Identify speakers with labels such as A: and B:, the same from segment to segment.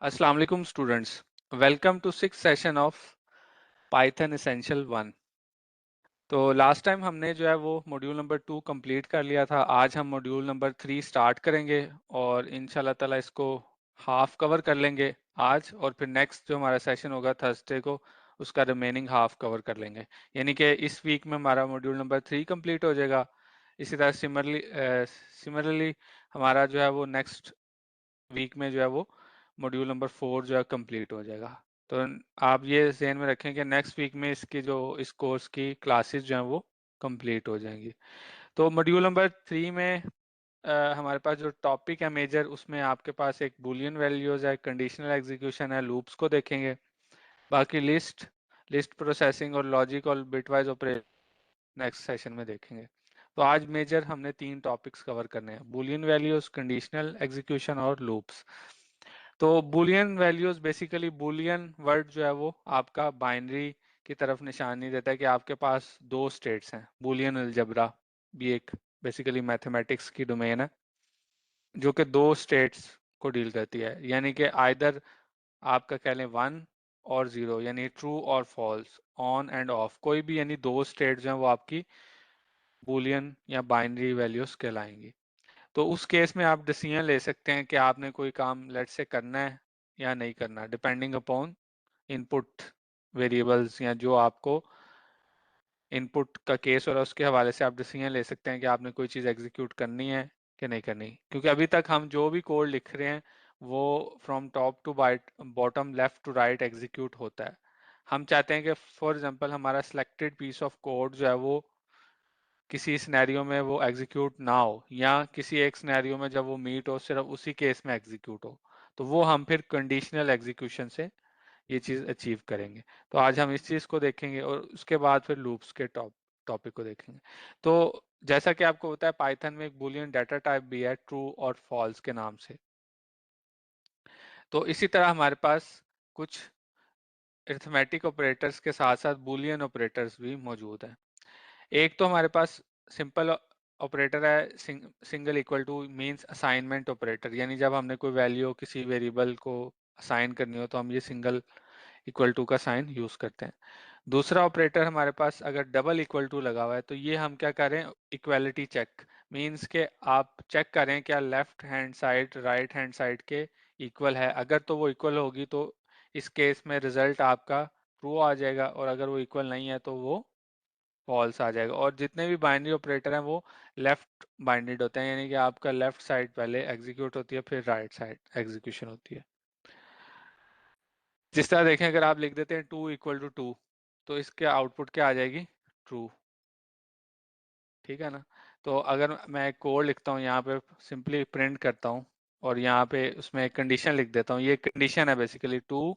A: अस्सलाम वालेकुम students, welcome to six session of Python essential 1। तो लास्ट टाइम हमने जो है वो मॉड्यूल नंबर 2 कंप्लीट कर लिया था। आज हम मॉड्यूल नंबर 3 स्टार्ट करेंगे और इंशाल्लाह ताला इसको हाफ कवर कर लेंगे आज, और फिर नेक्स्ट जो हमारा सेशन होगा थर्सडे को उसका रिमेनिंग हाफ कवर कर लेंगे। यानी कि इस वीक में हमारा मॉड्यूल नंबर 3 कंप्लीट हो जाएगा। इसी तरह सिमिलरली हमारा जो है वो नेक्स्ट वीक में जो है वो मॉड्यूल नंबर 4 जो है कंप्लीट हो जाएगा। तो आप ये ध्यान में रखें कि नेक्स्ट वीक में इसकी जो इस कोर्स की क्लासेस जो हैं वो कंप्लीट हो जाएंगी। तो मॉड्यूल नंबर 3 में हमारे पास जो टॉपिक है मेजर, उसमें आपके पास एक बुलियन वैल्यूज है, कंडीशनल एग्जीक्यूशन है, लूप्स को देखेंगे। बाकी लिस्ट प्रोसेसिंग और लॉजिक और बिटवाइज ऑपरेशन नेक्स्ट सेशन में देखेंगे। तो आज मेजर हमने 3 टॉपिक्स कवर करने हैं: बुलियन वैल्यूज, कंडीशनल एग्जीक्यूशन और लूप्स। तो Boolean values basically, Boolean word जो है वो आपका बाइनरी की तरफ निशानी देता है कि आपके पास दो स्टेट्स हैं। बुलियन अलजबरा भी एक बेसिकली मैथमेटिक्स की डोमेन है जो कि दो स्टेट्स को डील करती है, यानी कि आइदर आपका कह लें 1 और 0, यानी ट्रू और फॉल्स, ऑन एंड ऑफ, कोई भी यानी दो स्टेट जो है वो आपकी बुलियन या बाइनरी वैल्यूज कहलाएंगी। तो उस केस में आप डिसीजन ले सकते हैं कि आपने कोई काम लेट से करना है या नहीं करना, डिपेंडिंग अपॉन इनपुट वेरिएबल्स, या जो आपको इनपुट का केस हो रहा है उसके हवाले से आप डिसीजन ले सकते हैं कि आपने कोई चीज़ एग्जीक्यूट करनी है कि नहीं करनी। क्योंकि अभी तक हम जो भी कोड लिख रहे हैं वो from top to bottom, left to right execute होता है। हम चाहते हैं कि फॉर एग्जांपल हमारा सिलेक्टेड पीस ऑफ कोड जो है वो किसी सिनेरियो में वो एग्जीक्यूट ना हो, या किसी एक सिनेरियो में जब वो मीट हो सिर्फ उसी केस में एग्जीक्यूट हो, तो वो हम फिर कंडीशनल एग्जीक्यूशन से ये चीज़ अचीव करेंगे। तो आज हम इस चीज़ को देखेंगे और उसके बाद फिर लूप्स के टॉपिक को देखेंगे। तो जैसा कि आपको पता है पाइथन में एक बुलियन डाटा टाइप भी है, ट्रू और फॉल्स के नाम से। तो इसी तरह हमारे पास कुछ अरिथमेटिक ऑपरेटर्स के साथ साथ बुलियन ऑपरेटर्स भी मौजूद हैं। एक तो हमारे पास सिंपल ऑपरेटर है, single equal to means assignment operator, यानी जब हमने कोई वैल्यू किसी वेरिएबल को असाइन करनी हो तो हम ये सिंगल इक्वल टू का साइन यूज करते हैं। दूसरा ऑपरेटर हमारे पास अगर डबल इक्वल टू लगा हुआ है तो ये हम क्या करें, इक्वालिटी चेक, मींस के आप चेक करें क्या left hand side right hand side के इक्वल है। अगर तो वो इक्वल होगी तो इस केस में रिजल्ट आपका ट्रू आ जाएगा, और अगर वो इक्वल नहीं है तो वो फॉल्स आ जाएगा। और जितने भी बाइनरी ऑपरेटर हैं वो लेफ्ट बाइंडेड होते हैं, यानी कि आपका लेफ्ट साइड पहले एग्जीक्यूट होती है फिर राइट साइड एग्जीक्यूशन होती है। जिस तरह देखें, अगर आप लिख देते हैं 2 इक्वल टू 2 तो इसके आउटपुट क्या आ जाएगी, ट्रू। ठीक है ना। तो अगर मैं एक कोड लिखता हूँ यहाँ पे, सिंपली प्रिंट करता हूँ और यहाँ पे उसमें एक कंडीशन लिख देता हूँ, ये कंडीशन है basically 2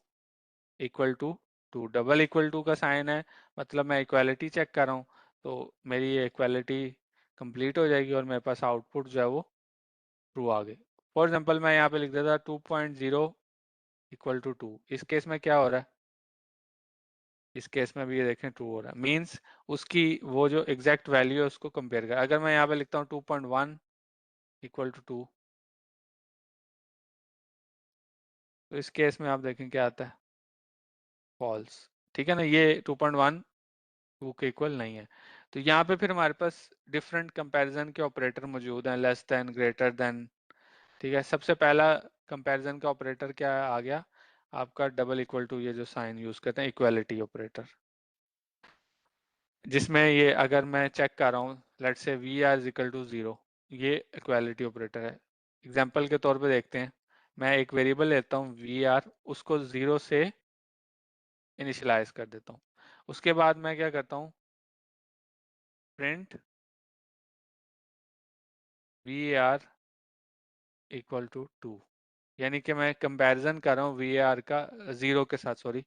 A: equal to 2, double equal to का साइन है, मतलब मैं इक्वालिटी चेक कर रहा हूँ। तो मेरी ये इक्वालिटी कंप्लीट हो जाएगी और मेरे पास आउटपुट जो है वो ट्रू आ गई। फॉर एग्जाम्पल मैं यहाँ पे लिख देता 2.0 इक्वल टू 2, इस केस में क्या हो रहा है, इस केस में भी ये देखें ट्रू हो रहा है, मींस उसकी वो जो एग्जैक्ट वैल्यू है उसको कंपेयर कर। अगर मैं यहाँ पे लिखता हूँ 2.1 इक्वल टू 2, तो इस केस में आप देखें क्या आता है, फॉल्स। ठीक है ना, ये 2.1 2 के इक्वल नहीं है। तो यहाँ पे फिर हमारे पास डिफरेंट कंपैरिजन के ऑपरेटर मौजूद हैं, लेस देन, ग्रेटर देन। ठीक है, सबसे पहला कंपैरिजन का ऑपरेटर क्या आ गया आपका, डबल इक्वल टू, ये जो साइन यूज करते हैं, इक्वालिटी ऑपरेटर, जिसमें ये अगर मैं चेक कर रहा हूँ let's say v r is equal to 0, ये इक्वालिटी ऑपरेटर है। एग्जाम्पल के तौर पे देखते हैं, मैं एक वेरिएबल लेता हूँ वी आर, उसको 0 से इनिशियलाइज कर देता हूँ। उसके बाद मैं क्या करता हूँ, print v r equal to 2, यानी कि मैं कंपैरिजन कर रहा हूँ वी आर का 0 के साथ, सॉरी।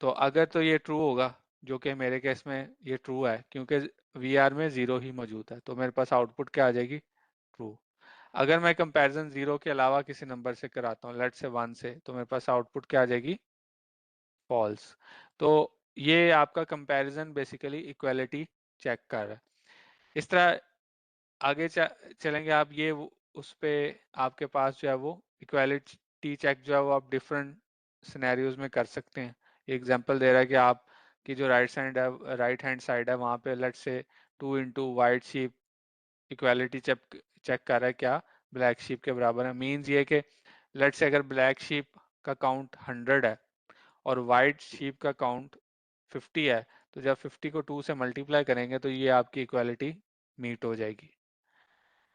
A: तो अगर तो ये ट्रू होगा, जो कि मेरे केस में ये ट्रू है क्योंकि वी आर में 0 ही मौजूद है, तो मेरे पास आउटपुट क्या आ जाएगी, ट्रू। अगर मैं कंपैरिजन 0 के अलावा किसी नंबर से कराता हूँ, लेट से 1 से, तो मेरे पास आउटपुट क्या आ जाएगी, फॉल्स। तो ये आपका कंपैरिजन बेसिकली इक्वालिटी चेक कर रहा है। इस तरह आगे चलेंगे आप, ये उस पे आपके पास जो है वो इक्वालिटी टी चेक जो है वो आप डिफरेंट सिनेरियोज में कर सकते हैं। एग्जांपल दे रहा है कि आप की जो राइट हैंड साइड है वहाँ पे let's say 2 × white sheep equality check कर रहा है क्या ब्लैक शीप के बराबर है। मीन्स ये कि लेट्स से अगर ब्लैक शीप का काउंट 100 है और वाइट शीप का काउंट 50 है, तो जब 50 को 2 से मल्टीप्लाई करेंगे तो ये आपकी इक्वालिटी मीट हो जाएगी।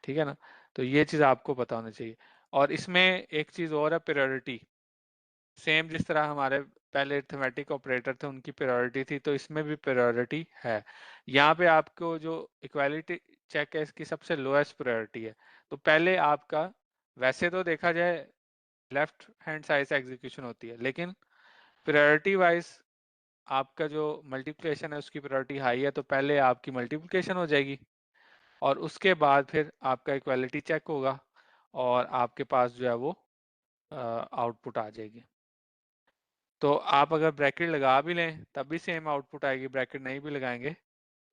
A: ठीक है ना, तो ये चीज आपको पता होना चाहिए। और इसमें एक चीज और है, प्रायोरिटी। सेम जिस तरह हमारे पहले अरिथमेटिक ऑपरेटर थे उनकी प्रायोरिटी थी, तो इसमें भी प्रायोरिटी है। यहाँ पे आपको जो इक्वालिटी चेक है इसकी सबसे लोएस्ट प्रायोरिटी है। तो पहले आपका, वैसे तो देखा जाए लेफ्ट हैंड साइड से एग्जीक्यूशन होती है, लेकिन प्रायोरिटी वाइज आपका जो मल्टीप्लिकेशन है उसकी प्रायोरिटी हाई है, तो पहले आपकी मल्टीप्लिकेशन हो जाएगी और उसके बाद फिर आपका इक्वालिटी चेक होगा और आपके पास जो है वो आउटपुट आ जाएगी। तो आप अगर ब्रैकेट लगा भी लें तब भी सेम आउटपुट आएगी, ब्रैकेट नहीं भी लगाएंगे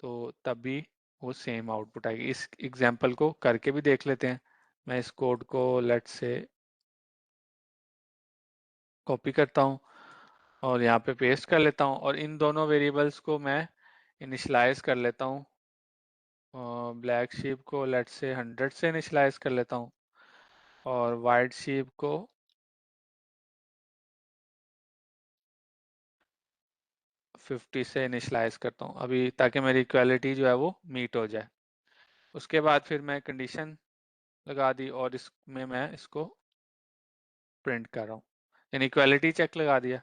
A: तो तब भी वो सेम आउटपुट आएगी। इस एग्जांपल को करके भी देख लेते हैं। मैं इस कोड को लेट्स से कॉपी करता हूँ और यहाँ पे पेस्ट कर लेता हूँ और इन दोनों वेरिएबल्स को मैं इनिशलाइज कर लेता हूँ। ब्लैक शीप को लेट्स से 100 से इनिशलाइज कर लेता हूँ और वाइट शीप को 50 से इनिशलाइज करता हूँ अभी, ताकि मेरी इक्वालिटी जो है वो मीट हो जाए। उसके बाद फिर मैं कंडीशन लगा दी और इसमें मैं इसको प्रिंट कर रहा हूँ, इनइक्वालिटी चेक लगा दिया।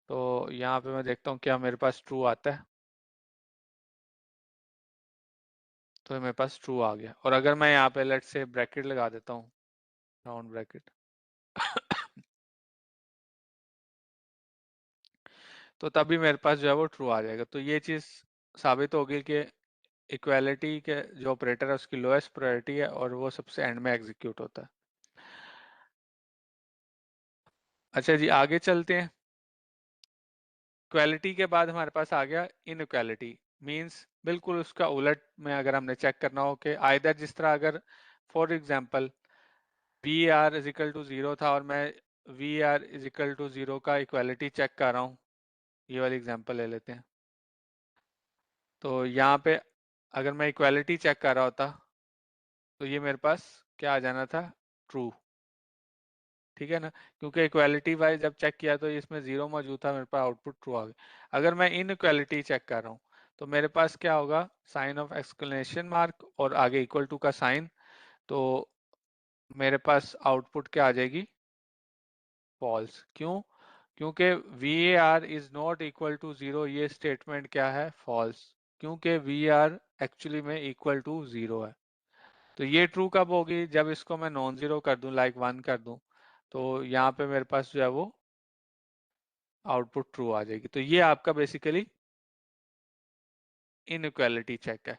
A: तो यहाँ पे मैं देखता हूँ क्या मेरे पास ट्रू आता है, तो मेरे पास ट्रू आ गया। और अगर मैं यहाँ पे लेट से ब्रैकेट लगा देता हूँ, राउंड ब्रैकेट तो तभी मेरे पास जो है वो ट्रू आ जाएगा। तो ये चीज साबित होगी कि इक्वालिटी के जो ऑपरेटर है उसकी लोएस्ट प्रायोरिटी है और वो सबसे एंड में एग्जीक्यूट होता है। अच्छा जी, आगे चलते हैं। इक्वालिटी के बाद हमारे पास आ गया इनइक्वालिटी। मींस बिल्कुल उसका उलट में अगर हमने चेक करना हो कि आइदर जिस तरह अगर for example v r is equal to 0 था और मैं v r is equal to 0 का इक्वालिटी चेक कर रहा हूँ, ये वाली एग्जांपल ले लेते हैं। तो यहाँ पे अगर मैं इक्वालिटी चेक कर रहा होता तो ये मेरे पास क्या आ जाना था, ट्रू। ठीक है ना, क्योंकि इक्वालिटी वाइज जब चेक किया तो इसमें 0 मौजूद था, मेरे पास आउटपुट ट्रू आ गया। अगर मैं इन इक्वालिटी चेक कर रहा हूँ तो मेरे पास क्या होगा, साइन ऑफ एक्सक्लेमेशन मार्क और आगे इक्वल टू का साइन, तो मेरे पास आउटपुट क्या आ जाएगी, फॉल्स। क्यों? क्योंकि v r is not equal to 0, ये स्टेटमेंट क्या है, फॉल्स, क्योंकि वी आर एक्चुअली में इक्वल टू 0 है। तो ये ट्रू कब होगी, जब इसको मैं नॉन जीरो कर दूं, लाइक 1 कर दूं, तो यहाँ पे मेरे पास जो है वो आउटपुट ट्रू आ जाएगी। तो ये आपका बेसिकली इनइक्वालिटी चेक है।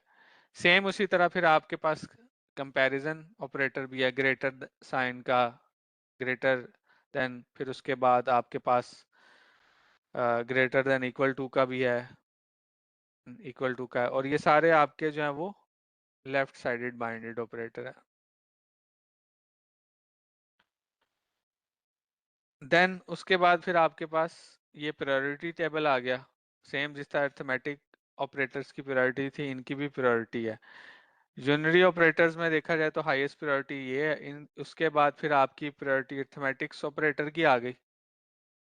A: सेम उसी तरह फिर आपके पास कंपैरिजन ऑपरेटर भी है, ग्रेटर साइन का, ग्रेटर देन, फिर उसके बाद आपके पास ग्रेटर देन इक्वल टू का भी है, इक्वल टू का है, और ये सारे आपके जो है वो लेफ्ट साइडेड बाइंडेड ऑपरेटर है। देन उसके बाद फिर आपके पास ये प्रायोरिटी टेबल आ गया। सेम जिस तरह अरिथमेटिक ऑपरेटर्स की प्रायोरिटी थी, इनकी भी प्रायोरिटी है। यूनरी ऑपरेटर्स में देखा जाए तो हाईएस्ट प्रायोरिटी ये है। इन उसके बाद फिर आपकी प्रायोरिटी अरिथमेटिक्स ऑपरेटर की आ गई,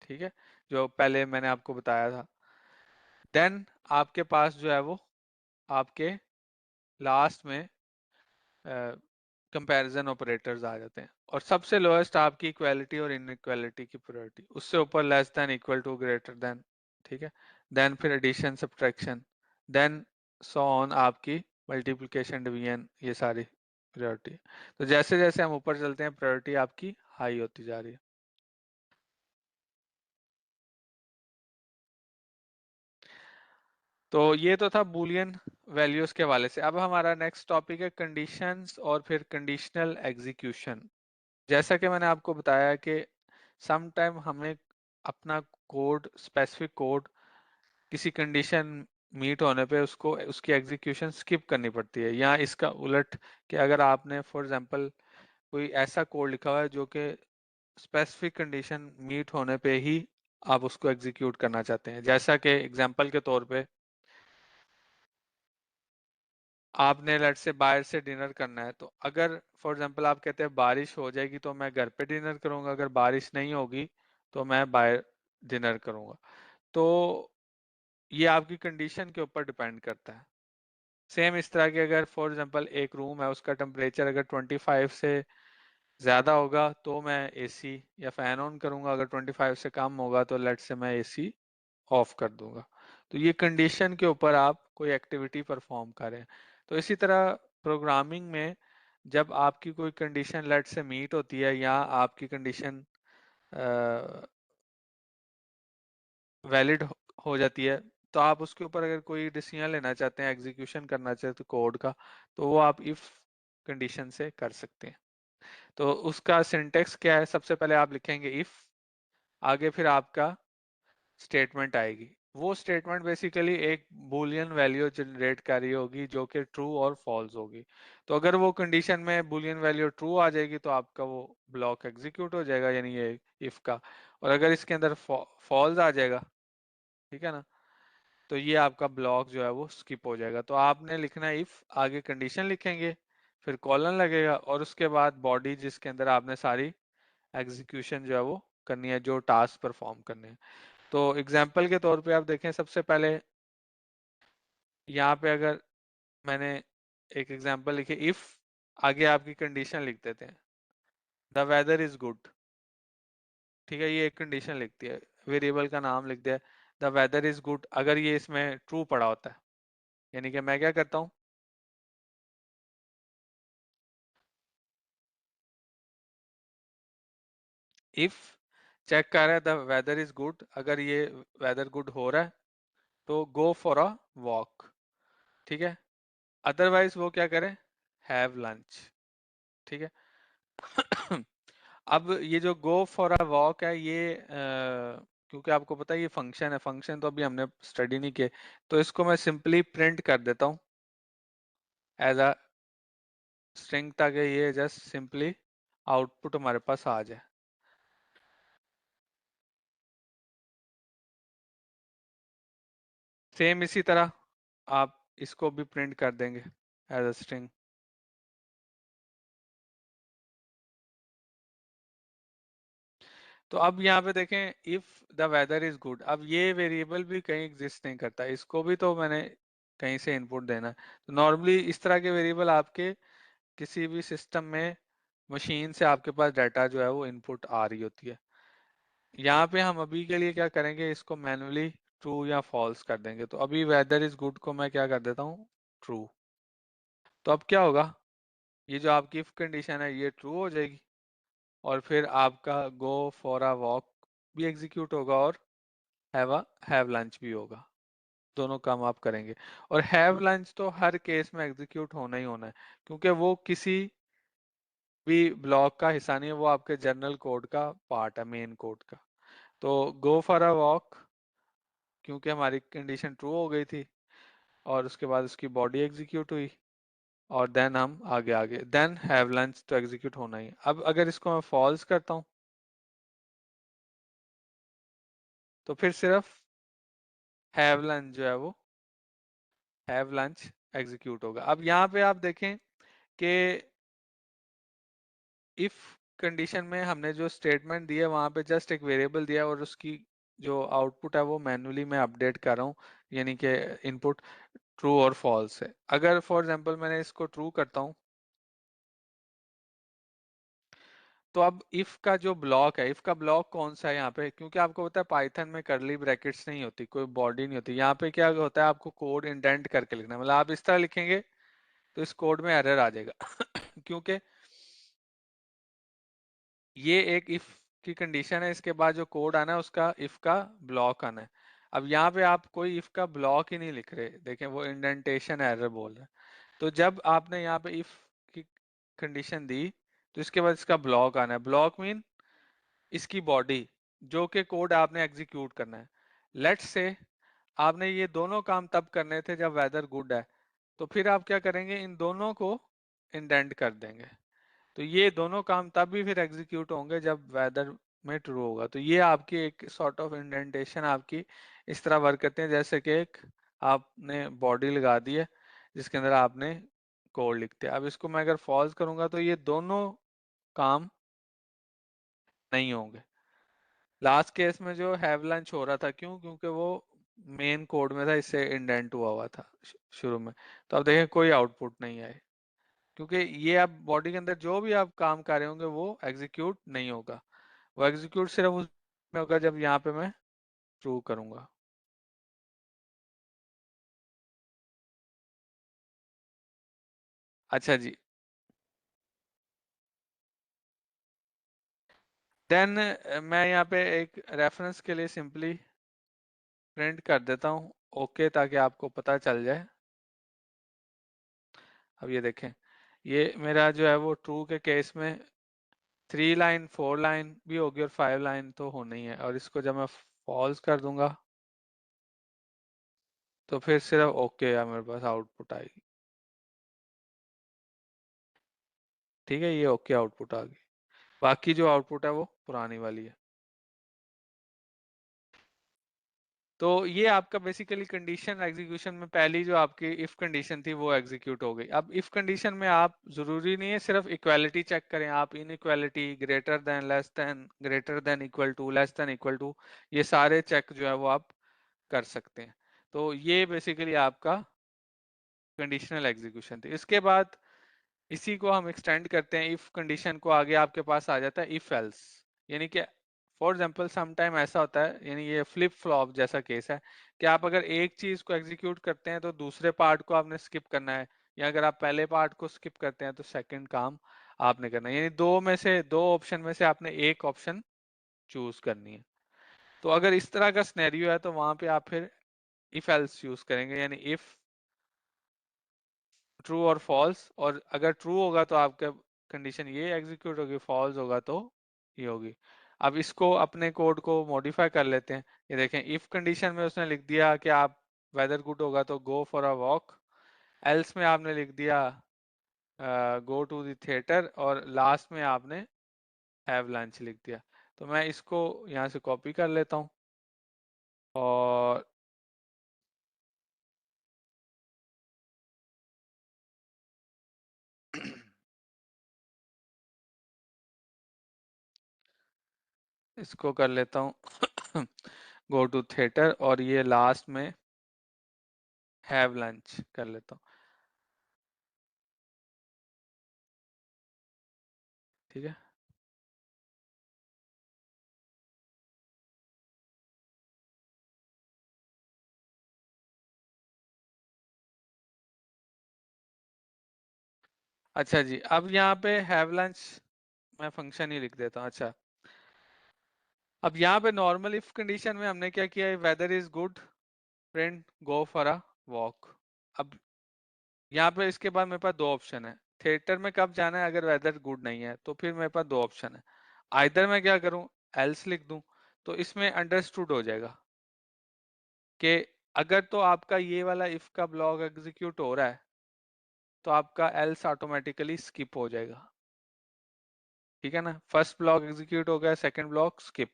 A: ठीक है, जो पहले मैंने आपको बताया था। देन आपके पास जो है वो आपके लास्ट में कंपैरिजन ऑपरेटर्स आ जाते हैं, और सबसे लोएस्ट आपकी इक्वालिटी और इनइक्वालिटी की प्रायोरिटी, उससे ऊपर less than, equal to, greater than, ठीक है। देन फिर addition, subtraction, then so on आपकी मल्टीप्लिकेशन, डिवीजन, ये सारी प्रायोरिटी। तो जैसे जैसे हम ऊपर चलते हैं प्रायोरिटी आपकी हाई होती जा रही है। तो ये तो था बुलियन वैल्यूज के हवाले से। अब हमारा नेक्स्ट टॉपिक है कंडीशंस और फिर कंडीशनल एग्जीक्यूशन। जैसा कि मैंने आपको बताया कि सम टाइम हमें अपना कोड, स्पेसिफिक कोड, किसी कंडीशन मीट होने पे उसको, उसकी एग्जीक्यूशन स्किप करनी पड़ती है, या इसका उलट कि अगर आपने फॉर एग्जांपल कोई ऐसा कोड लिखा हुआ है जो कि स्पेसिफिक कंडीशन मीट होने पे ही आप उसको एग्जीक्यूट करना चाहते हैं। जैसा कि एग्जांपल के तौर पे आपने लेट से बाहर से डिनर करना है, तो अगर फॉर एग्जांपल आप कहते हैं बारिश हो जाएगी तो मैं घर पे डिनर करूंगा, अगर बारिश नहीं होगी तो मैं बाहर डिनर करूंगा। तो ये आपकी कंडीशन के ऊपर डिपेंड करता है। सेम इस तरह के अगर फॉर एग्जांपल एक रूम है, उसका टेम्परेचर अगर 25 से ज़्यादा होगा तो मैं एसी या फैन ऑन करूंगा, अगर 25 से कम होगा तो लेट से मैं एसी ऑफ कर दूंगा। तो ये कंडीशन के ऊपर आप कोई एक्टिविटी परफॉर्म करें। तो इसी तरह प्रोग्रामिंग में जब आपकी कोई कंडीशन लेट से मीट होती है या आपकी कंडीशन वैलिड हो जाती है, तो आप उसके ऊपर अगर कोई डिसीजन लेना चाहते हैं, एग्जीक्यूशन करना चाहते हैं कोड का, तो वो आप इफ कंडीशन से कर सकते हैं। तो उसका सिंटेक्स क्या है, सबसे पहले आप लिखेंगे इफ, आगे फिर आपका स्टेटमेंट आएगी। वो स्टेटमेंट बेसिकली एक बूलियन वैल्यू जनरेट कर रही होगी जो कि ट्रू और फॉल्स होगी। तो अगर वो कंडीशन में बूलियन वैल्यू ट्रू आ जाएगी तो आपका वो ब्लॉक एग्जीक्यूट हो जाएगा, यानी ये इफ का। और अगर इसके अंदर फॉल्स आ जाएगा, ठीक है ना, तो ये आपका ब्लॉक जो है वो स्किप हो जाएगा। तो आपने लिखना है इफ, आगे कंडीशन लिखेंगे, फिर कॉलन लगेगा और उसके बाद बॉडी जिसके अंदर आपने सारी एग्जीक्यूशन जो है वो करनी है, जो टास्क परफॉर्म करने हैं। तो एग्जाम्पल के तौर पे आप देखें, सबसे पहले यहाँ पे अगर मैंने एक एग्जाम्पल लिखे इफ, आगे आपकी कंडीशन लिख देते हैं द वेदर इज गुड, ठीक है, ये एक कंडीशन लिखती है, वेरिएबल का नाम लिख दिया द वेदर इज गुड। अगर ये इसमें ट्रू पड़ा होता है, यानी कि मैं क्या करता हूँ, इफ चेक कर रहा है द वेदर इज गुड, अगर ये वेदर गुड हो रहा है तो गो फॉर अ वॉक, ठीक है, अदरवाइज वो क्या करें, हैव लंच, ठीक है। अब ये जो गो फॉर अ वॉक है, ये क्योंकि आपको पता है ये फंक्शन है, फंक्शन तो अभी हमने स्टडी नहीं किए, तो इसको मैं सिंपली प्रिंट कर देता हूँ एज अ स्ट्रिंग, ताकि ये जस्ट सिंपली आउटपुट हमारे पास आ जाए। सेम इसी तरह आप इसको भी प्रिंट कर देंगे एज अ स्ट्रिंग। तो अब यहाँ पे देखें if the weather is good, अब ये वेरिएबल भी कहीं एग्जिस्ट नहीं करता, इसको भी तो मैंने कहीं से इनपुट देना है। तो नॉर्मली इस तरह के वेरिएबल आपके किसी भी सिस्टम में मशीन से आपके पास डाटा जो है वो इनपुट आ रही होती है। यहाँ पे हम अभी के लिए क्या करेंगे, इसको मैन्युअली ट्रू या फॉल्स कर देंगे। तो अभी वेदर इज गुड को मैं क्या कर देता हूँ, ट्रू। तो अब क्या होगा, ये जो आपकी इफ कंडीशन है ये ट्रू हो जाएगी और फिर आपका गो फॉर अ वॉक भी एग्जीक्यूट होगा और हैव लंच भी होगा। दोनों काम आप करेंगे और हैव लंच तो हर केस में एग्जीक्यूट होना ही होना है, क्योंकि वो किसी भी ब्लॉक का हिस्सा नहीं है, वो आपके जनरल कोड का पार्ट है, मेन कोड का। तो गो फॉर अ वॉक, क्योंकि हमारी कंडीशन ट्रू हो गई थी और उसके बाद उसकी बॉडी एग्जीक्यूट हुई और देन हम आगे आगे देन हैव लंच तो एग्जीक्यूट होना ही। अब अगर इसको मैं फॉल्स करता हूँ तो फिर सिर्फ हैव लंच जो है वो हैव लंच एग्जीक्यूट होगा। अब यहाँ पे आप देखें कि इफ कंडीशन में हमने जो स्टेटमेंट दिया वहां पे जस्ट एक वेरिएबल दिया और उसकी जो आउटपुट है वो मैन्युअली मैं अपडेट कर रहा हूँ, यानी कि इनपुट ट्रू और फॉल्स है। अगर फॉर एग्जांपल मैंने इसको ट्रू करता हूँ, तो अब इफ का जो ब्लॉक है, इफ का ब्लॉक कौन सा है यहाँ पे, क्योंकि आपको पता है पाइथन में करली ब्रैकेट्स नहीं होती, कोई बॉडी नहीं होती। यहाँ पे क्या होता है, आपको कोड इंडेंट करके लिखना है, मतलब आप इस तरह लिखेंगे तो इस कोड में एरर आ जाएगा क्योंकि ये एक इफ की कंडीशन है, इसके बाद जो कोड आना है उसका इफ का ब्लॉक आना है। अब यहाँ पे आप कोई इफ का ब्लॉक ही नहीं लिख रहे, देखें वो इंडेंटेशन एरर बोल रहा है। तो जब आपने यहाँ पे इफ की कंडीशन दी तो इसके बाद इसका ब्लॉक आना है। ब्लॉक मीन इसकी बॉडी, जो कि कोड आपने एग्जीक्यूट करना है। लेट्स से आपने ये दोनों काम तब करने थे जब वेदर गुड है, तो फिर आप क्या करेंगे, इन दोनों को इंडेंट कर देंगे। तो तो ये दोनों काम तब भी फिर एग्जीक्यूट होंगे जब वेदर में ट्रू होगा। तो ये आपकी एक सॉर्ट ऑफ इंडेंटेशन आपकी इस तरह वर्क करते हैं जैसे कि एक आपने बॉडी लगा दी है जिसके अंदर आपने कोड लिखते हैं। अब इसको मैं अगर फॉल्स करूंगा तो ये दोनों काम नहीं होंगे। लास्ट केस में जो हैव लंच हो रहा था, क्यों? क्योंकि वो मेन कोड में था, इससे इंडेंट हुआ था शुरू में। तो अब देखें कोई आउटपुट नहीं आए क्योंकि ये आप बॉडी के अंदर जो भी आप काम कर रहे होंगे वो एग्जीक्यूट नहीं होगा। वो एग्जीक्यूट सिर्फ उस में होगा जब यहाँ पे मैं ट्रू करूंगा। अच्छा जी, देन मैं यहाँ पे एक रेफरेंस के लिए सिंपली प्रिंट कर देता हूँ ओके, ताकि आपको पता चल जाए। अब ये देखें, ये मेरा जो है वो ट्रू के केस में 3 लाइन 4 लाइन भी होगी और 5 लाइन तो होनी ही है। और इसको जब मैं फॉल्स कर दूंगा तो फिर सिर्फ ओके है मेरे पास आउटपुट आएगी। ठीक है, ये ओके आउटपुट आ गई। बाकी जो आउटपुट है वो पुरानी वाली है। तो ये आपका बेसिकली कंडीशन एग्जीक्यूशन में पहली जो आपकी इफ कंडीशन थी वो एग्जीक्यूट हो गई। अब इफ कंडीशन में आप जरूरी नहीं है सिर्फ इक्वालिटी चेक करें, आप inequality, greater than, less than, greater than equal to, less than equal to, ये सारे चेक जो है वो आप कर सकते हैं। तो ये बेसिकली आपका कंडीशनल एग्जीक्यूशन थी। इसके बाद इसी को हम एक्सटेंड करते हैं, इफ कंडीशन को आगे आपके पास आ जाता है इफ एल्स। यानी कि फॉर एग्जांपल सम टाइम ऐसा होता है, यानी ये फ्लिप फ्लॉप जैसा केस है कि आप अगर एक चीज को एग्जीक्यूट करते हैं तो दूसरे पार्ट को आपने स्किप करना है, या अगर आप पहले पार्ट को स्किप करते हैं तो सेकंड काम आपने करना है। यानी दो ऑप्शन में से आपने एक ऑप्शन चूज करनी है। तो अगर इस तरह का सिनेरियो है तो वहां पे आप फिर इफ एल्स यूज करेंगे, यानी इफ ट्रू और फॉल्स, और अगर ट्रू होगा तो आपका कंडीशन ये एग्जीक्यूट होगी, फॉल्स होगा तो ये होगी। अब इसको अपने कोड को मॉडिफाई कर लेते हैं। ये देखें, इफ कंडीशन में उसने लिख दिया कि आप वेदर गुड होगा तो गो फॉर अ वॉक, एल्स में आपने लिख दिया गो टू द थिएटर, और लास्ट में आपने हैव लंच लिख दिया। तो मैं इसको यहाँ से कॉपी कर लेता हूँ और इसको कर लेता हूँ गो टू थिएटर, और ये लास्ट में हैव लंच कर लेता हूँ। ठीक है, अच्छा जी। अब यहाँ पे हैव लंच मैं फंक्शन ही लिख देता हूँ। अच्छा, अब यहाँ पे नॉर्मल इफ कंडीशन में हमने क्या किया है, weather is good, print go for a walk. अब यहाँ पे इसके बाद मेरे पास दो ऑप्शन है, थिएटर में कब जाना है अगर वेदर गुड नहीं है, तो फिर मेरे पास दो ऑप्शन है। आइदर मैं क्या करूँ, एल्स लिख दूं, तो इसमें अंडरस्टूड हो जाएगा कि अगर तो आपका ये वाला इफ का ब्लॉक एग्जीक्यूट हो रहा है तो आपका एल्स ऑटोमेटिकली स्किप हो जाएगा। ठीक है ना, फर्स्ट ब्लॉक एग्जीक्यूट हो गया, सेकंड ब्लॉक स्किप।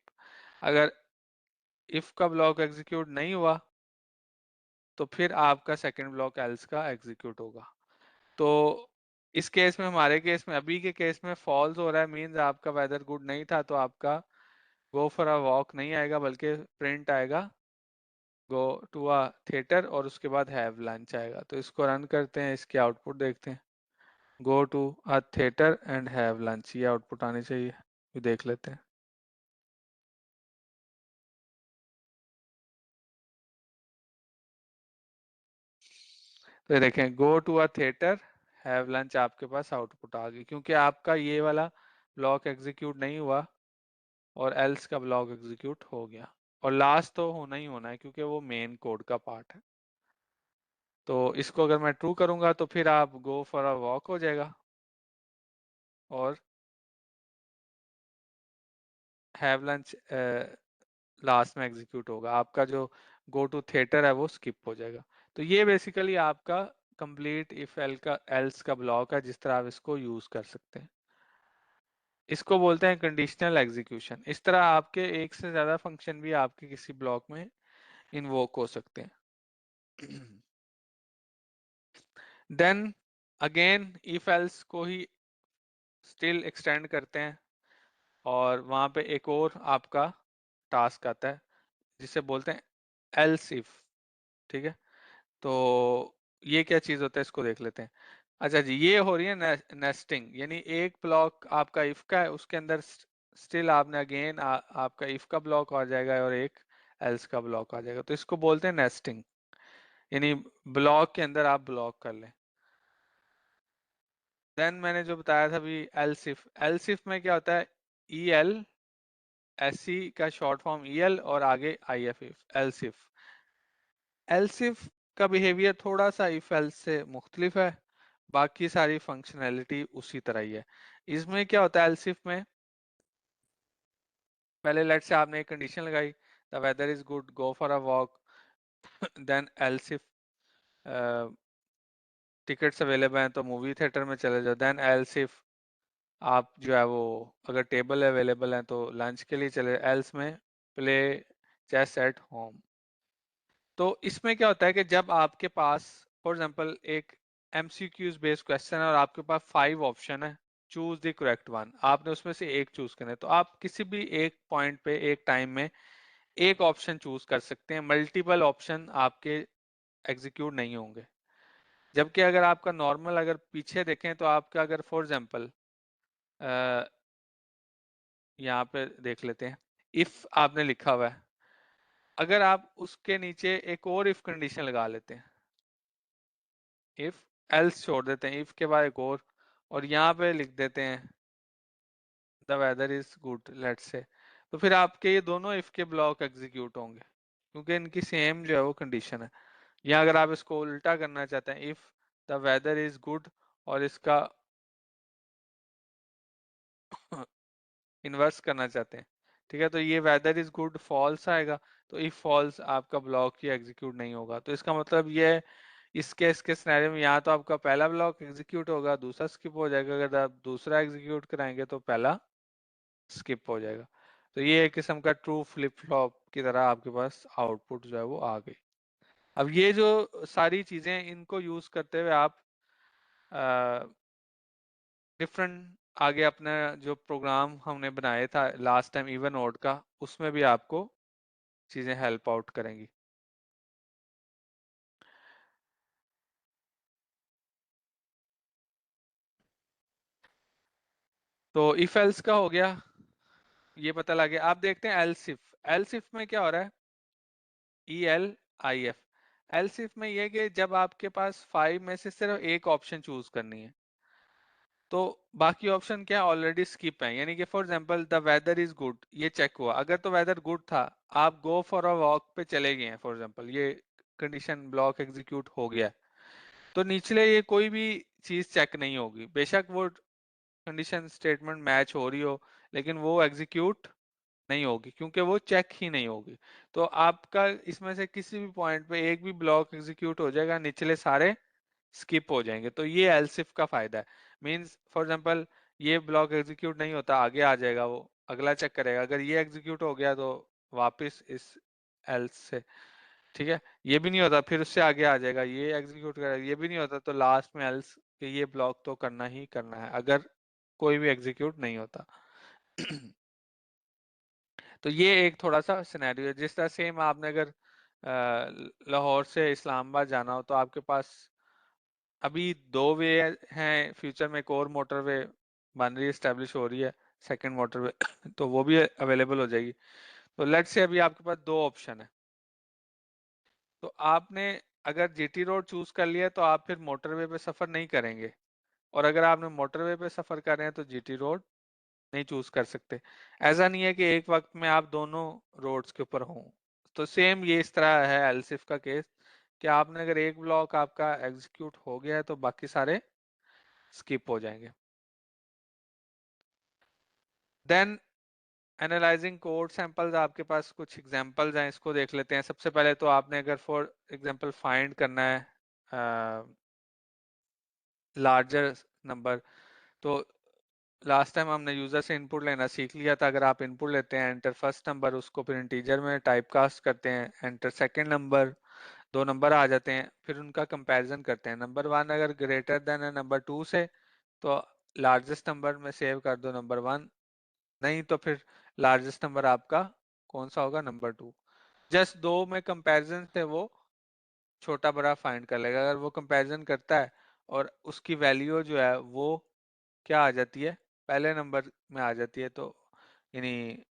A: अगर इफ का ब्लॉक एग्जीक्यूट नहीं हुआ तो फिर आपका सेकंड ब्लॉक एल्स का एग्जीक्यूट होगा। तो इस केस में, हमारे केस में, अभी के केस में फॉल्स हो रहा है, मींस आपका वेदर गुड नहीं था, तो आपका गो फॉर अ वॉक नहीं आएगा बल्कि प्रिंट आएगा गो टू अ थिएटर, और उसके बाद हैव लंच आएगा। तो इसको रन करते हैं, इसके आउटपुट देखते हैं। Go to a theatre and have lunch, ये आउटपुट आनी चाहिए, ये देख लेते हैं। तो ये देखें, go to a theatre have lunch, आपके पास आउटपुट आ गई क्योंकि आपका ये वाला ब्लॉक एग्जीक्यूट नहीं हुआ और एल्स का ब्लॉक एग्जीक्यूट हो गया। और लास्ट तो होना ही होना है क्योंकि वो मेन कोड का पार्ट है। तो इसको अगर मैं ट्रू करूंगा तो फिर आप गो फॉर अ वॉक हो जाएगा और हैव लंच लास्ट में एग्जीक्यूट होगा। आपका जो गो टू थिएटर है वो स्किप हो जाएगा। तो ये बेसिकली आपका कंप्लीट इफ एल का एल्स का ब्लॉक है, जिस तरह आप इसको यूज कर सकते हैं। इसको बोलते हैं कंडीशनल एग्जीक्यूशन। इस तरह आपके एक से ज्यादा फंक्शन भी आपके किसी ब्लॉक में इन्वोक हो सकते हैं। देन अगेन इफ एल्स को ही स्टिल एक्सटेंड करते हैं और वहां पे एक और आपका टास्क आता है जिसे बोलते हैं एल्स इफ। ठीक है, तो ये क्या चीज होता है इसको देख लेते हैं। अच्छा जी, ये हो रही है नेस्टिंग, यानी एक ब्लॉक आपका इफ का है, उसके अंदर स्टिल आपने अगेन आपका इफ का ब्लॉक आ जाएगा और एक एल्स का ब्लॉक आ जाएगा, तो इसको बोलते हैं नेस्टिंग, यानी ब्लॉक के अंदर आप ब्लॉक कर लें। देन मैंने जो बताया था अभी एल्सिफ, एल्सिफ में क्या होता है, ई एल एस सी का शॉर्ट फॉर्म ई एल और आगे I F if, else if. Else if का बिहेवियर थोड़ा सा इफ एल्स से मुख्तलिफ है, बाकी सारी फंक्शनैलिटी उसी तरह ही है। इसमें क्या होता है एल्सिफ में, पहले लेट से आपने एक कंडीशन लगाई, the weather is good go for a walk, then elif tickets available हैं तो मूवी थिएटर में चले जाओ, देन एल्सिफ आप जो है वो अगर टेबल अवेलेबल है तो लंच के लिए चले, एल्स में प्ले चेस एट होम। तो इसमें क्या होता है कि जब आपके पास फॉर एग्जांपल एक एमसीक्यूज बेस्ड क्वेश्चन है और आपके पास 5 ऑप्शन है, चूज द करेक्ट वन, आपने उसमें से एक चूज करना है, तो आप किसी भी एक पॉइंट पे एक टाइम में एक ऑप्शन चूज कर सकते हैं, मल्टीपल ऑप्शन आपके एग्जीक्यूट नहीं होंगे। जबकि अगर आपका नॉर्मल अगर पीछे देखें तो आपका अगर फॉर एग्जांपल यहाँ पे देख लेते हैं, इफ आपने लिखा हुआ है, अगर आप उसके नीचे एक और इफ कंडीशन लगा लेते हैं, इफ एल्स छोड़ देते हैं, इफ के बाद एक और यहाँ पे लिख देते हैं the weather is good let's say, तो फिर आपके ये दोनों इफ के ब्लॉक एग्जीक्यूट होंगे क्योंकि इनकी सेम जो है वो कंडीशन है। या अगर आप इसको उल्टा करना चाहते हैं, if the weather is good और इसका इन्वर्स करना चाहते हैं, ठीक है, तो ये वेदर इज गुड फॉल्स आएगा, तो इफ फॉल्स आपका ब्लॉक ही एग्जीक्यूट नहीं होगा। तो इसका मतलब ये है, इसके सिनेरियो में यहाँ तो आपका पहला ब्लॉक एग्जीक्यूट होगा, दूसरा स्किप हो जाएगा, अगर आप दूसरा एग्जीक्यूट कराएंगे तो पहला स्किप हो जाएगा। तो ये एक किस्म का ट्रू फ्लिप फ्लॉप की तरह आपके पास आउटपुट जो है वो आ गई। अब ये जो सारी चीजें इनको यूज करते हुए आप डिफरेंट आगे अपना जो प्रोग्राम हमने बनाया था लास्ट टाइम इवन ऑड का, उसमें भी आपको चीजें हेल्प आउट करेंगी। तो इफ एल्स का हो गया, ये पता लग गया। आप देखते हैं एल्सिफ, एल्सिफ में क्या हो रहा है, E L I F, else if में ये कि जब आपके पास 5 में से सिर्फ एक ऑप्शन चूज करनी है तो बाकी ऑप्शन क्या ऑलरेडी स्किप है, यानी कि for example the weather is good, ये चेक हुआ, अगर तो वेदर गुड था, आप गो फॉर अ वॉक पे चले गए हैं फॉर एग्जांपल, ये कंडीशन ब्लॉक एग्जीक्यूट हो गया है, तो निचले ये कोई भी चीज चेक नहीं होगी, बेशक वो कंडीशन स्टेटमेंट मैच हो रही हो, लेकिन वो एग्जीक्यूट नहीं होगी क्योंकि वो चेक ही नहीं होगी। तो आपका इसमें से किसी भी पॉइंट पे एक भी ब्लॉक एग्जीक्यूट हो जाएगा, निचले सारे स्किप हो जाएंगे। तो ये एल्सिफ का फायदा है, मींस फॉर एग्जांपल ये ब्लॉक एग्जीक्यूट नहीं होता, आगे आ जाएगा, वो अगला चेक करेगा, अगर ये एग्जीक्यूट हो गया तो वापस इस एल्स से, ठीक है, ये भी नहीं होता फिर उससे आगे आ जाएगा, ये एग्जीक्यूट करेगा, ये भी नहीं होता तो लास्ट में एल्स कि ये ब्लॉक तो करना ही करना है अगर कोई भी एग्जीक्यूट नहीं होता। तो ये एक थोड़ा सा सिनेरियो है। जिस तरह सेम आपने अगर लाहौर से इस्लामाबाद जाना हो तो आपके पास अभी 2 वे हैं, फ्यूचर में एक और मोटरवे बन रही है, स्टैब्लिश हो रही है, सेकंड मोटरवे तो वो भी अवेलेबल हो जाएगी। तो लेट्स से अभी आपके पास 2 ऑप्शन है, तो आपने अगर जीटी रोड चूज कर लिया तो आप फिर मोटरवे पे सफर नहीं करेंगे, और अगर आपने मोटरवे पे सफर कर रहे हैं तो जीटी रोड नहीं चूज कर सकते। ऐसा नहीं है कि एक वक्त में आप दोनों रोड्स के ऊपर हों। तो सेम ये इस तरह है एलसिफ का केस कि आपने अगर एक ब्लॉक आपका एग्जीक्यूट हो गया है तो बाकी सारे स्किप हो जाएंगे। देन एनालाइजिंग कोड सैंपल्स, आपके पास कुछ एग्जांपल्स हैं, इसको देख लेते हैं। सबसे पहले तो आपने अगर फॉर एग्जांपल फाइंड करना है लार्जर नंबर, तो लास्ट टाइम हमने यूजर से इनपुट लेना सीख लिया था। अगर आप इनपुट लेते हैं एंटर फर्स्ट नंबर, उसको फिर इंटीजर में टाइप कास्ट करते हैं, एंटर सेकेंड नंबर, दो नंबर आ जाते हैं, फिर उनका कंपैरिजन करते हैं। नंबर वन अगर ग्रेटर देन है नंबर टू से तो लार्जेस्ट नंबर में सेव कर दो नंबर वन, नहीं तो फिर लार्जेस्ट नंबर आपका कौन सा होगा, नंबर टू। जस्ट दो में कंपैरिजन से वो छोटा बड़ा फाइंड कर लेगा। अगर वो कंपैरिजन करता है और उसकी वैल्यू जो है वो क्या आ जाती है, पहले नंबर में आ जाती है, तो यानी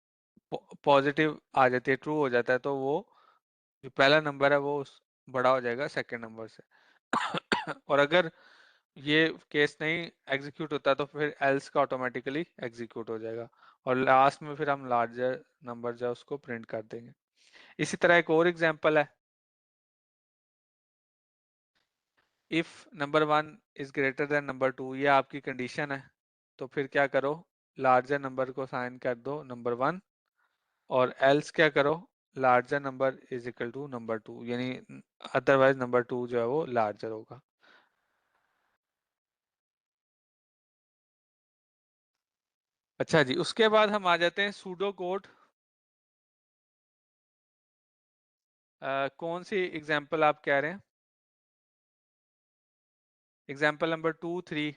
A: पॉजिटिव आ जाती है, ट्रू हो जाता है, तो वो जो पहला नंबर है वो बड़ा हो जाएगा सेकंड नंबर से। और अगर ये केस नहीं एग्जीक्यूट होता तो फिर एल्स का ऑटोमेटिकली एग्जीक्यूट हो जाएगा, और लास्ट में फिर हम लार्जर नंबर जो है उसको प्रिंट कर देंगे। इसी तरह एक और एग्जांपल है, if number one is greater then number two, ये आपकी कंडीशन है, तो फिर क्या करो, लार्जर नंबर को साइन कर दो नंबर वन, और एल्स क्या करो, larger number is equal to number two, यानी अदरवाइज नंबर टू जो है वो लार्जर होगा। अच्छा जी, उसके बाद हम आ जाते हैं सूडो कोड। कौन सी एग्जांपल आप कह रहे हैं, एग्जांपल नंबर टू थ्री?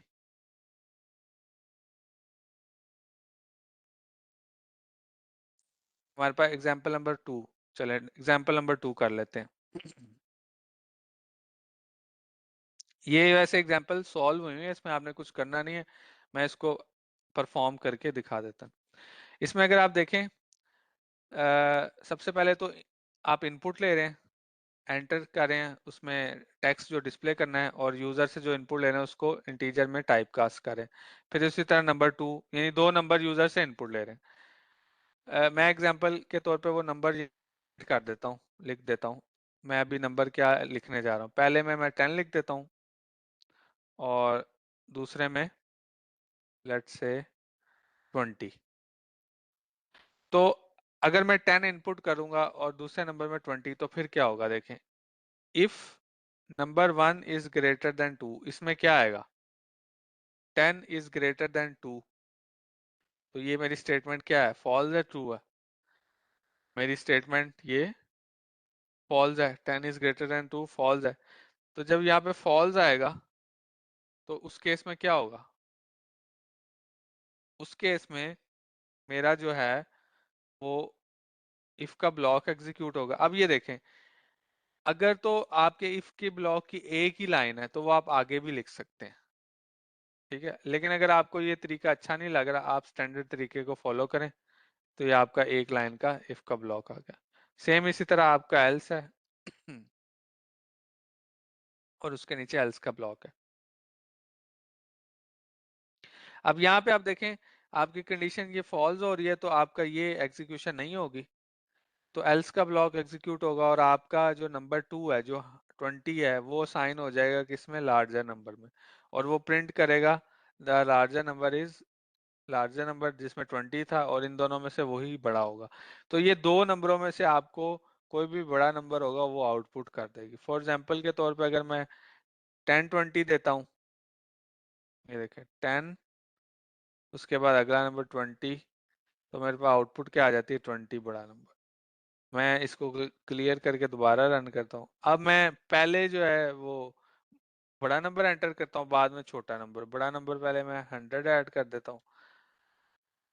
A: हमारे पास एग्जांपल नंबर टू, चले एग्जांपल नंबर टू कर लेते हैं। ये वैसे एग्जांपल सॉल्व हुई है, इसमें आपने कुछ करना नहीं है, मैं इसको परफॉर्म करके दिखा देता हूँ। इसमें अगर आप देखें, सबसे पहले तो आप इनपुट ले रहे हैं, एंटर कर रहे हैं, उसमें टेक्स्ट जो डिस्प्ले करना है, और यूजर से जो इनपुट लेना है उसको इंटीजर में टाइप कास्ट करें। फिर इसी तरह नंबर टू, यानी दो नंबर यूजर से इनपुट ले रहे हैं। मैं एग्जांपल के तौर पे वो नंबर कर देता हूँ, लिख देता हूँ। मैं अभी नंबर क्या लिखने जा रहा हूँ, पहले में मैं 10 लिख देता हूँ, और दूसरे में लेट्स से 20। तो अगर मैं 10 इनपुट करूंगा और दूसरे नंबर में 20, तो फिर क्या होगा देखें, if number one is greater than two, इसमें क्या आएगा, 10 इज ग्रेटर देन टू, तो ये मेरी स्टेटमेंट क्या है, फॉल्स है ट्रू है, मेरी स्टेटमेंट ये फॉल्स है, 10 is greater than two false है। तो जब यहाँ पे फॉल्स आएगा तो उस केस में क्या होगा, उस केस में मेरा जो है वो इफ का ब्लॉक एग्जीक्यूट होगा। अब ये देखें, अगर तो आपके इफ के ब्लॉक की एक ही लाइन है तो वो आप आगे भी लिख सकते हैं, ठीक है, लेकिन अगर आपको ये तरीका अच्छा नहीं लग रहा, आप स्टैंडर्ड तरीके को फॉलो करें, तो ये आपका एक लाइन का इफ का ब्लॉक आ गया। सेम इसी तरह आपका एल्स है और उसके नीचे एल्स का ब्लॉक है। अब यहाँ पे आप देखें, आपकी कंडीशन ये फॉल्स हो रही है, तो आपका ये एग्जीक्यूशन नहीं होगी, तो एल्स का ब्लॉक एग्जीक्यूट होगा, और आपका जो नंबर टू है, जो 20 है, वो साइन हो जाएगा किसमें, लार्जर नंबर में, और वो प्रिंट करेगा the larger number is, larger number जिसमें 20 था, और इन दोनों में से वही बड़ा होगा। तो ये दो नंबरों में से आपको कोई भी बड़ा नंबर होगा वो आउटपुट कर देगी। फॉर एग्जाम्पल के तौर पे अगर मैं 10 20 देता हूँ, ये देखें 10, उसके बाद अगला नंबर 20, तो मेरे पास आउटपुट क्या आ जाती है, 20 बड़ा नंबर। मैं इसको क्लियर करके दोबारा रन करता हूँ। अब मैं पहले जो है वो बड़ा नंबर एंटर करता हूँ, बाद में छोटा नंबर, बड़ा नंबर पहले मैं 100 ऐड कर देता हूँ,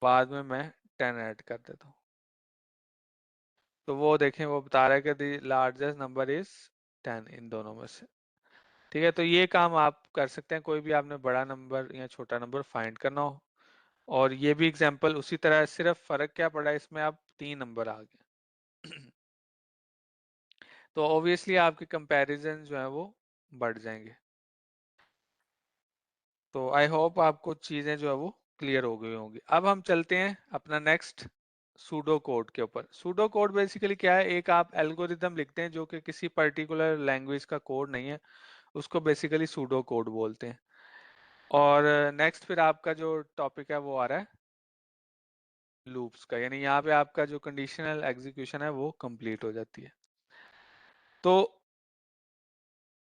A: बाद में मैं 10 ऐड कर देता हूँ। तो वो देखें, वो बता रहा है कि द लार्जेस्ट नंबर इज 10 इन दोनों में से। ठीक है, तो ये काम आप कर सकते हैं, कोई भी आपने बड़ा नंबर या छोटा नंबर फाइंड करना हो। और ये भी एग्जांपल उसी तरह, सिर्फ फर्क क्या पड़ा, इसमें आप 3 नंबर आ गए तो ऑब्वियसली आपके कंपैरिजन जो है वो बढ़ जाएंगे। तो आई होप आपको चीजें जो है वो क्लियर हो गई होंगी। अब हम चलते हैं अपना नेक्स्ट सूडो कोड के ऊपर। सूडो कोड बेसिकली क्या है, एक आप एल्गोरिदम लिखते हैं जो कि किसी पर्टिकुलर लैंग्वेज का कोड नहीं है, उसको बेसिकली सूडो कोड बोलते हैं। और नेक्स्ट फिर आपका जो टॉपिक है वो आ रहा है लूप्स का, यानी यहाँ पे आपका जो कंडीशनल एग्जीक्यूशन है वो कंप्लीट हो जाती है। तो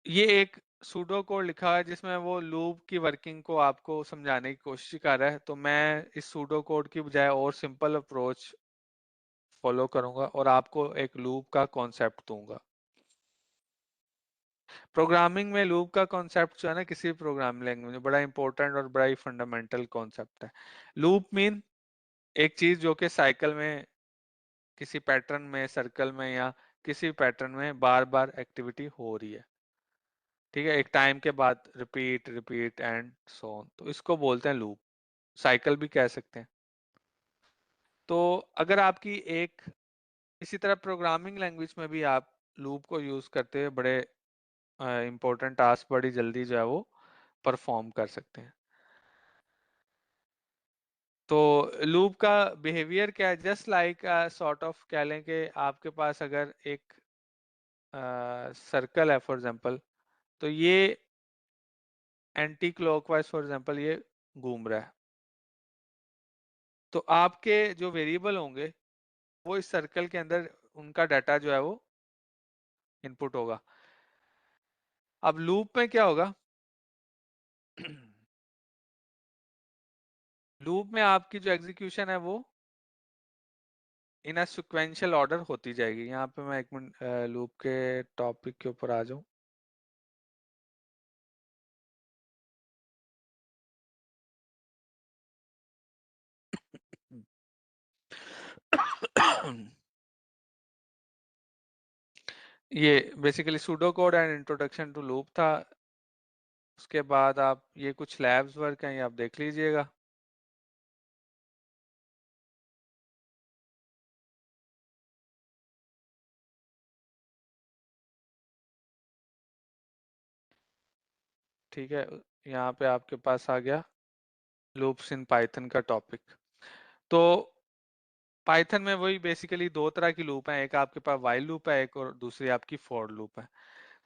A: ये एक सूडो कोड लिखा है जिसमें वो लूप की वर्किंग को आपको समझाने की कोशिश कर रहा है, तो मैं इस सूडो कोड की बजाय और सिंपल अप्रोच फॉलो करूंगा और आपको एक लूप का कॉन्सेप्ट दूंगा। प्रोग्रामिंग में लूप का कॉन्सेप्ट जो है ना, किसी प्रोग्रामिंग लैंग्वेज में बड़ा इंपॉर्टेंट और बड़ा ही फंडामेंटल कॉन्सेप्ट है। लूप मीन एक चीज जो कि साइकिल में, किसी पैटर्न में, सर्कल में या किसी पैटर्न में बार बार एक्टिविटी हो रही है, ठीक है, एक टाइम के बाद repeat repeat and so on, तो इसको बोलते हैं लूप। साइकिल भी कह सकते हैं। तो अगर आपकी एक, इसी तरह प्रोग्रामिंग लैंग्वेज में भी आप लूप को यूज करते हुए बड़े इंपॉर्टेंट टास्क बड़ी जल्दी जो है वो परफॉर्म कर सकते हैं। तो लूप का बिहेवियर क्या है, जस्ट लाइक सॉर्ट ऑफ कह लें कि आपके पास अगर एक सर्कल है फॉर एग्जांपल, तो ये एंटी क्लॉकवाइज फॉर एग्जांपल ये घूम रहा है, तो आपके जो वेरिएबल होंगे वो इस सर्कल के अंदर उनका डाटा जो है वो इनपुट होगा। अब लूप में क्या होगा, लूप में आपकी जो एग्जीक्यूशन है वो इन अ सिक्वेंशियल ऑर्डर होती जाएगी। यहाँ पे मैं एक मिनट लूप के टॉपिक के ऊपर आ जाऊं। ये basically pseudo code and introduction to loop था। उसके बाद आप ये कुछ लैब्स वर्क हैं, ये आप देख लीजिएगा। ठीक है, यहाँ पे आपके पास आ गया लूप्स इन पाइथन का टॉपिक। तो पाइथन में वही बेसिकली दो तरह की लूप है, एक आपके पास वाइल लूप है, एक और दूसरी आपकी फॉर लूप है।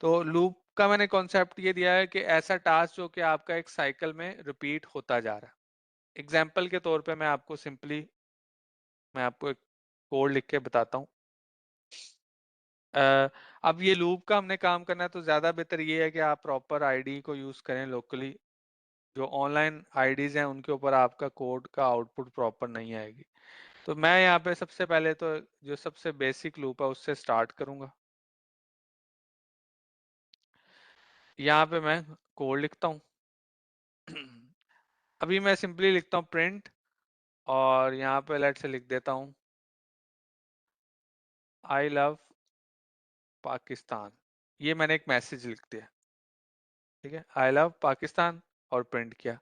A: तो लूप का मैंने कॉन्सेप्ट ये दिया है कि ऐसा टास्क जो कि आपका एक साइकिल में रिपीट होता जा रहा है। एग्जाम्पल के तौर पे मैं आपको एक कोड लिख के बताता हूँ। अब ये लूप का हमने काम करना है, तो ज्यादा बेहतर ये है कि आप प्रॉपर आईडी को यूज करें लोकली। जो ऑनलाइन आईडीज हैं उनके ऊपर आपका कोड का आउटपुट प्रॉपर नहीं आएगी। तो मैं यहाँ पे सबसे पहले तो जो सबसे बेसिक लूप है उससे स्टार्ट करूंगा। यहाँ पे मैं कोड लिखता हूँ। अभी मैं सिंपली लिखता हूँ प्रिंट, और यहाँ पे लेट से लिख देता हूँ आई लव पाकिस्तान। ये मैंने एक मैसेज लिख दिया, ठीक है, आई लव पाकिस्तान, और प्रिंट किया।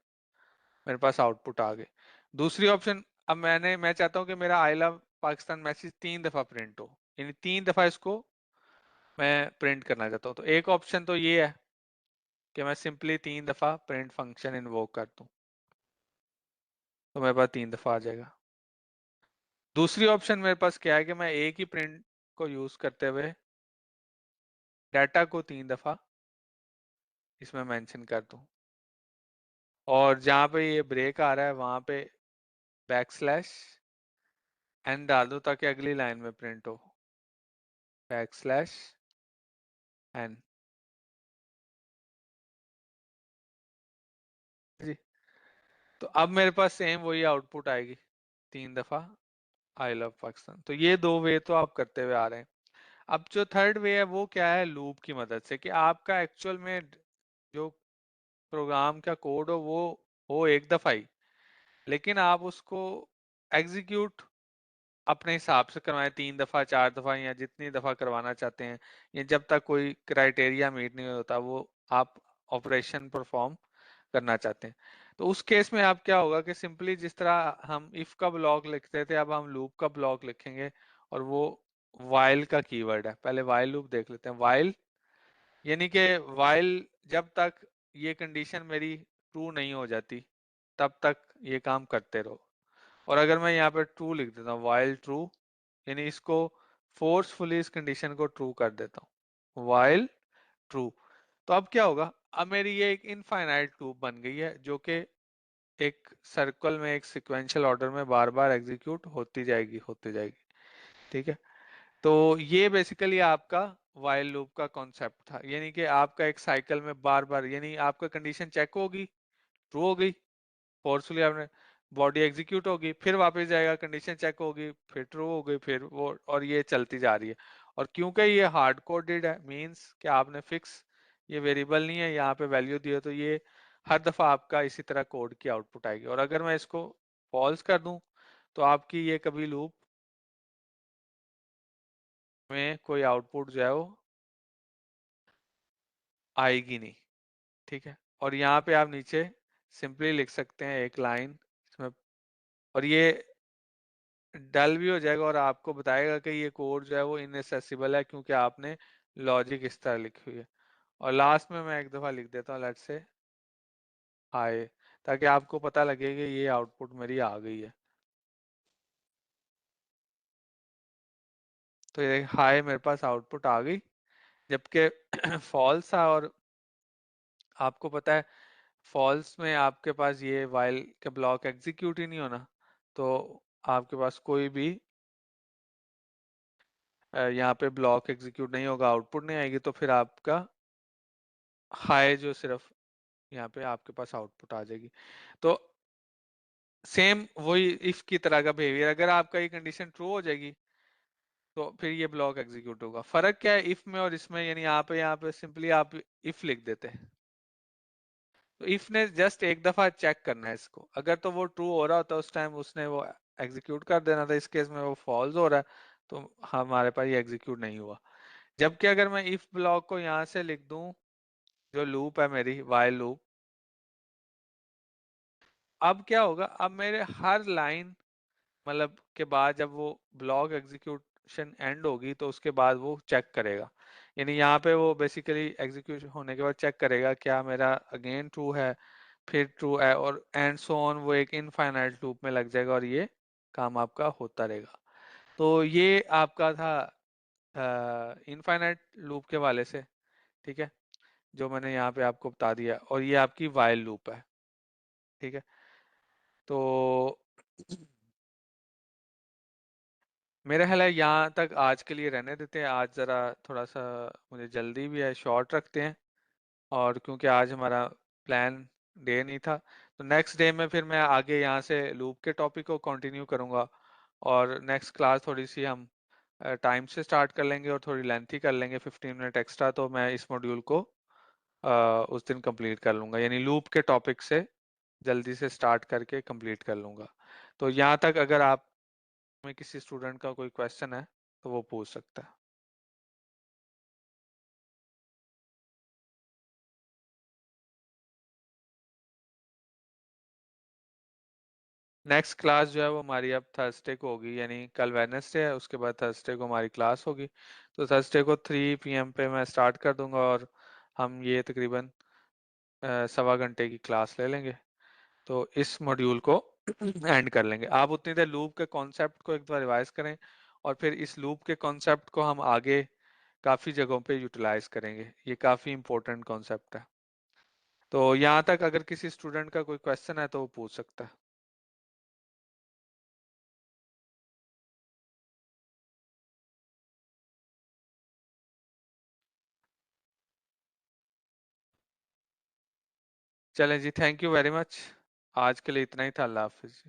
A: मेरे पास आउटपुट आ गए। दूसरी ऑप्शन, अब मैं चाहता हूँ कि मेरा आई लव पाकिस्तान मैसेज 3 दफा प्रिंट हो, यानी 3 दफा इसको मैं प्रिंट करना चाहता हूँ। तो एक ऑप्शन तो ये है कि मैं सिंपली 3 दफा प्रिंट फंक्शन इन्वोक कर दूं, तो मेरे पास 3 दफा आ जाएगा। दूसरी ऑप्शन मेरे पास क्या है कि मैं एक ही प्रिंट को यूज करते हुए डाटा को 3 दफा इसमें मेंशन कर दूं, और जहां पे ये ब्रेक आ रहा है वहां पे बैकस्लैश एन डाल दूं ताकि अगली लाइन में प्रिंट हो, बैकस्लैश एन। जी, तो अब मेरे पास सेम वही आउटपुट आएगी, 3 दफा आई लव पाकिस्तान। तो ये दो वे तो आप करते हुए आ रहे हैं। अब जो थर्ड वे है वो क्या है, लूप की मदद से, कि आपका एक्चुअल में जो प्रोग्राम का कोड हो 1 दफा ही, लेकिन आप उसको एग्जीक्यूट अपने हिसाब से करवाएं 3 दफा, 4 दफा, या जितनी दफा करवाना चाहते हैं, या जब तक कोई क्राइटेरिया मीट नहीं होता वो आप ऑपरेशन परफॉर्म करना चाहते हैं। तो उस केस में आप क्या होगा कि सिंपली जिस तरह हम इफ का ब्लॉक लिखते थे, अब हम लूप का ब्लॉक लिखेंगे, और वो वाइल का कीवर्ड है। पहले वाइल लूप देख लेते हैं। वाइल यानी कि वाइल, जब तक ये कंडीशन मेरी ट्रू नहीं हो जाती तब तक ये काम करते रहो। और अगर मैं यहाँ पे ट्रू लिख देता हूँ, वाइल ट्रू, यानी इसको फोर्सफुली इस कंडीशन को ट्रू कर देता हूँ, वाइल ट्रू। तो अब क्या होगा, अब मेरी ये एक इनफाइनाइट लूप बन गई है जो कि एक सर्कल में एक सिक्वेंशियल ऑर्डर में बार बार एग्जीक्यूट होती जाएगी, होती जाएगी। ठीक है, तो ये बेसिकली आपका वाइल लूप का कॉन्सेप्ट था, यानी कि आपका एक साइकिल में बार बार, यानी आपका कंडीशन चेक होगी, ट्रू हो गई, फोर्सफुली आपने बॉडी एग्जीक्यूट होगी, फिर वापस जाएगा, कंडीशन चेक होगी, फिर ट्रू हो गई, फिर वो, और ये चलती जा रही है। और क्योंकि ये हार्ड कोडेड है, मींस कि आपने फिक्स, ये वेरिएबल नहीं है, यहाँ पे वैल्यू दी है, तो ये हर दफा आपका इसी तरह कोड की आउटपुट आएगी। और अगर मैं इसको फॉल्स कर दूं तो आपकी ये कभी लूप में कोई आउटपुट जो है वो आएगी नहीं, ठीक है। और यहाँ पे आप नीचे सिंपली लिख सकते हैं एक लाइन इसमें, और ये डल भी हो जाएगा और आपको बताएगा कि ये कोड जो है वो इनएक्सेसिबल है, क्योंकि आपने लॉजिक इस तरह लिखी हुई है। और लास्ट में मैं एक दफा लिख देता हूँ, लेट्स से हाय, ताकि आपको पता लगे कि ये आउटपुट मेरी आ गई है। तो ये हाय, मेरे पास आउटपुट आ गई, जबकि फॉल्स था। और आपको पता है फॉल्स में आपके पास ये वाइल के ब्लॉक एग्जीक्यूट ही नहीं होना, तो आपके पास कोई भी यहाँ पे ब्लॉक एग्जीक्यूट नहीं होगा, आउटपुट नहीं आएगी, तो फिर आपका हाई जो सिर्फ यहाँ पे आपके पास आउटपुट आ जाएगी। तो सेम वही इफ की तरह का बिहेवियर, अगर आपका ये कंडीशन ट्रू हो जाएगी तो फिर ये ब्लॉक एग्जीक्यूट होगा। फर्क क्या है इफ में और इसमें, यानी यहाँ पे सिंपली आप इफ लिख देते हैं, तो इफ ने जस्ट एक दफा चेक करना है इसको, अगर तो वो ट्रू हो रहा होता उस टाइम उसने वो एग्जीक्यूट कर देना था, इस केस में वो फॉल्स हो रहा है तो हमारे पास ये एग्जीक्यूट नहीं हुआ। जबकि अगर मैं इफ ब्लॉक को यहाँ से लिख दूं, जो लूप है मेरी वाइल लूप, अब क्या होगा, अब मेरे हर लाइन मतलब के बाद जब वो ब्लॉक एग्जीक्यूशन एंड होगी तो उसके बाद वो चेक करेगा, यानी यहाँ पे वो बेसिकली एग्जीक्यूशन होने के बाद चेक करेगा क्या मेरा अगेन ट्रू है, फिर ट्रू है, और एंड सो ऑन, वो एक इनफाइनाइट लूप में लग जाएगा और ये काम आपका होता रहेगा। तो ये आपका था इनफाइनाइट लूप के वाले से, ठीक है, जो मैंने यहाँ पे आपको बता दिया, और ये आपकी वाइल लूप है, ठीक है। तो मेरा ख्याल है यहाँ तक आज के लिए रहने देते हैं, आज ज़रा थोड़ा सा मुझे जल्दी भी है, शॉर्ट रखते हैं। और क्योंकि आज हमारा प्लान डे नहीं था, तो नेक्स्ट डे में फिर मैं आगे यहाँ से लूप के टॉपिक को कंटिन्यू करूँगा। और नेक्स्ट क्लास थोड़ी सी हम टाइम से स्टार्ट कर लेंगे और थोड़ी लेंथी कर लेंगे, 15 मिनट एक्स्ट्रा, तो मैं इस मॉड्यूल को उस दिन कंप्लीट कर लूँगा, यानी लूप के टॉपिक से जल्दी से स्टार्ट करके कंप्लीट कर लूँगा। तो यहाँ तक अगर आप में किसी स्टूडेंट का कोई क्वेश्चन है तो वो पूछ सकता है। नेक्स्ट क्लास जो है वो हमारी अब थर्सडे को होगी, यानी कल वेडनेसडे है, उसके बाद थर्सडे को हमारी क्लास होगी। तो थर्सडे को 3 PM पे मैं स्टार्ट कर दूंगा और हम ये तकरीबन 1.25 घंटे की क्लास ले लेंगे, तो इस मॉड्यूल को एंड कर लेंगे। आप उतनी देर लूप के कॉन्सेप्ट को एक बार रिवाइज करें, और फिर इस लूप के कॉन्सेप्ट को हम आगे काफ़ी जगहों पे यूटिलाइज करेंगे, ये काफ़ी इंपॉर्टेंट कॉन्सेप्ट है। तो यहाँ तक अगर किसी स्टूडेंट का कोई क्वेश्चन है तो वो पूछ सकता है। चलें जी, थैंक यू वेरी मच। आज के लिए इतना ही था, अल्लाह हाफिज।